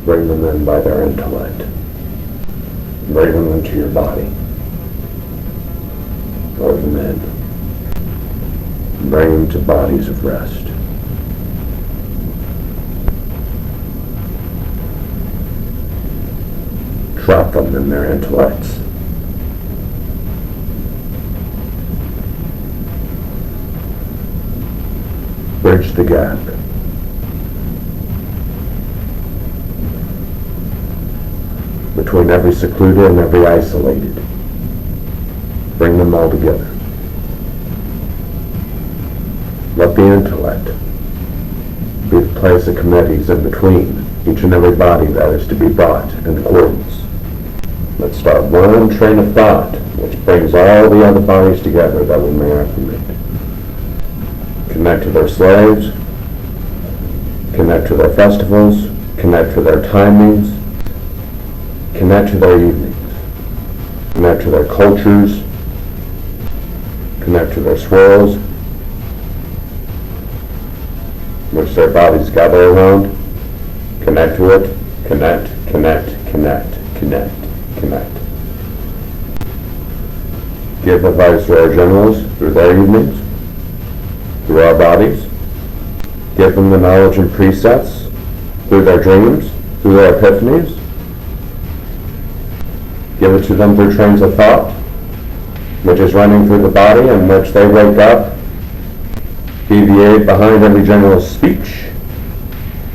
Bring them in by their intellect. Bring them into your body. Lure them in. Bring them to bodies of rest. Trap them in their intellects. Bridge the gap. Between every secluded and every isolated. Bring them all together. Let the intellect be the place of committees in between each and every body that is to be brought in accordance. Let's start one train of thought which brings all the other bodies together that we may acclimate. Connect to their slaves, connect to their festivals, connect to their timings, connect to their evenings, connect to their cultures, connect to their swirls, which their bodies gather around. Connect to it, connect, connect, connect, connect, connect. Give advice to our generals through their evenings, through our bodies. Give them the knowledge and precepts through their dreams, through their epiphanies. Give it to them through trains of thought, which is running through the body, in which they wake up, deviate behind every general's speech,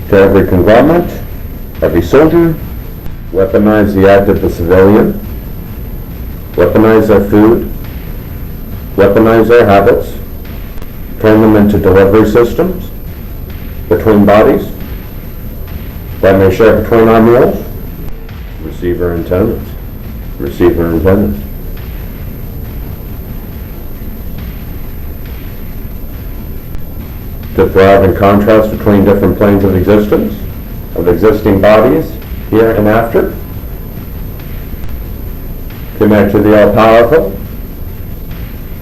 to every conglomerate, every soldier, weaponize the act of the civilian, weaponize their food, weaponize their habits, turn them into delivery systems between bodies that may share between our meals. Receiver and tenant. Receiver and tenant. To thrive in contrast between different planes of existence, of existing bodies, here and after. Connect to the all-powerful.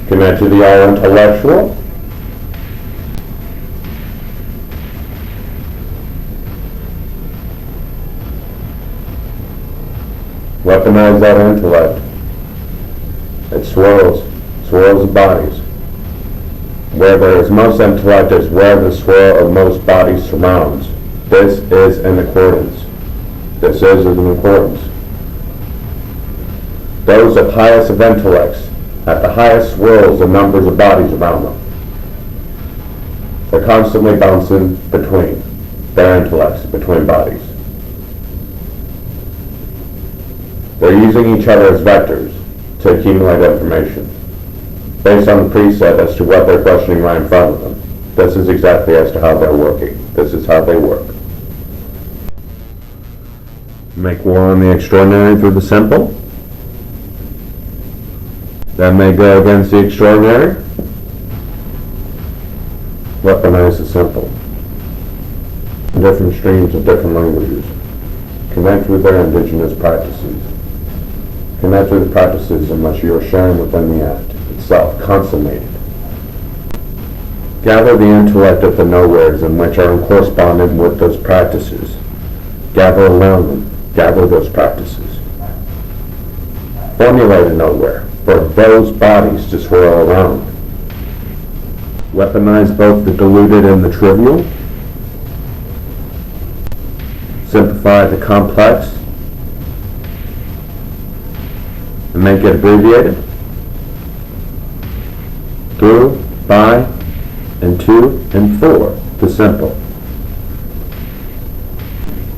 Connect to the all-intellectual. Weaponize that intellect. It swirls the bodies. Where there is most intellect is where the swirl of most bodies surrounds. This is in accordance. This is in accordance. Those of highest of intellects have the highest swirls of numbers of bodies around them. They're constantly bouncing between their intellects, between bodies. They're using each other as vectors to accumulate information based on the preset as to what they're questioning right in front of them. This is exactly as to how they're working. This is how they work. Make war on the extraordinary through the simple. That may go against the extraordinary. Weaponize the simple. Different streams of different languages. Connect with their indigenous practices. Connect with the practices in which you are sharing within the act itself, consummated. Gather the intellect of the nowheres in which are in correspondence with those practices. Gather around them. Gather those practices. Formulate a nowhere for those bodies to swirl around. Weaponize both the diluted and the trivial. Simplify the complex and make it abbreviated. Through, by, and to, and for the simple.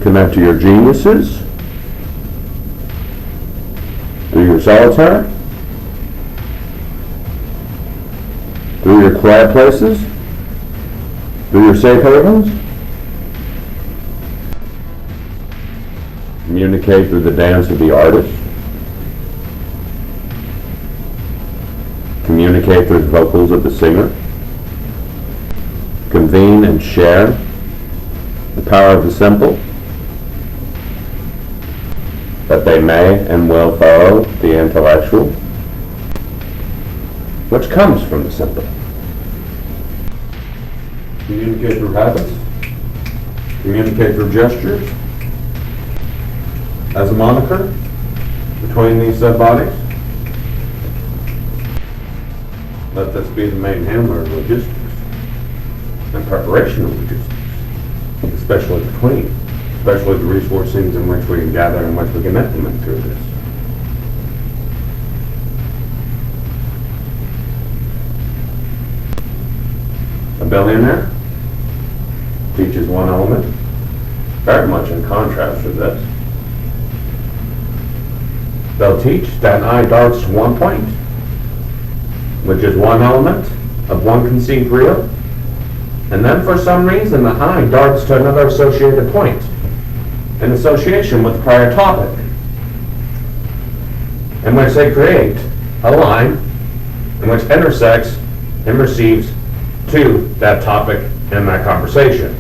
Connect to your geniuses through your solitaire, through your quiet places, through your safe havens. Communicate through the dance of the artist. Communicate through the vocals of the singer. Convene and share the power of the simple, that they may and will follow the intellectual, which comes from the simple. Communicate through habits. Communicate through gestures. as a moniker between these bodies. Let this be the main handler of logistics and preparation of logistics, especially the resourcings in which we can gather and which we can implement through this. A billionaire teaches one element, very much in contrast to this. They'll teach that eye darts to one point, which is one element of one conceived real, and then for some reason the eye darts to another associated point, in association with the prior topic, in which they create a line in which intersects and receives to that topic in that conversation.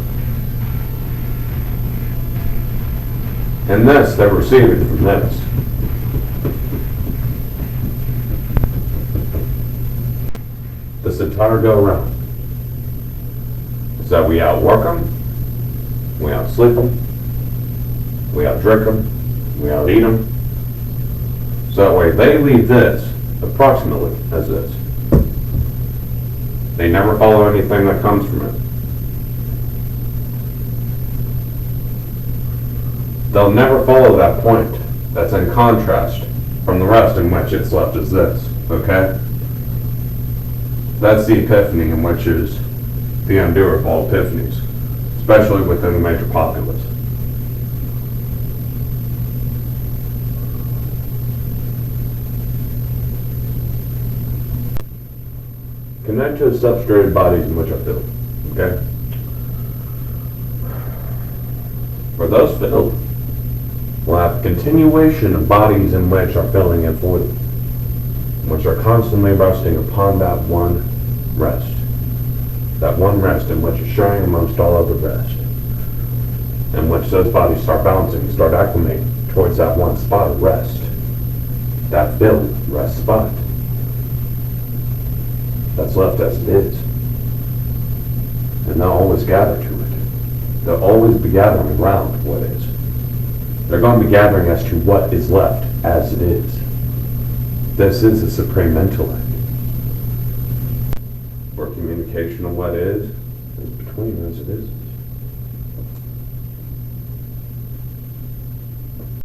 And this, they're receiving from this. This entire go-around is that we outwork them, we outsleep them, we outdrink them, we outeat them. So that way they leave this approximately as this. They never follow anything that comes from it. They'll never follow that point that's in contrast from the rest in which it's left as this, okay? That's the epiphany in which is the undoer of all epiphanies, especially within the major populace. Connect to the substrated bodies in which are filled, okay? For those filled, we'll have a continuation of bodies in which are filling in for them, which are constantly resting upon that one rest in which is sharing amongst all other rest, in which those bodies start bouncing, start acclimating towards that one spot of rest, that filled rest spot that's left as it is. And they'll always gather to it. They'll always be gathering around what is. They're going to be gathering as to what is left as it is. This is the supreme intellect. Where communication of what is between as it is.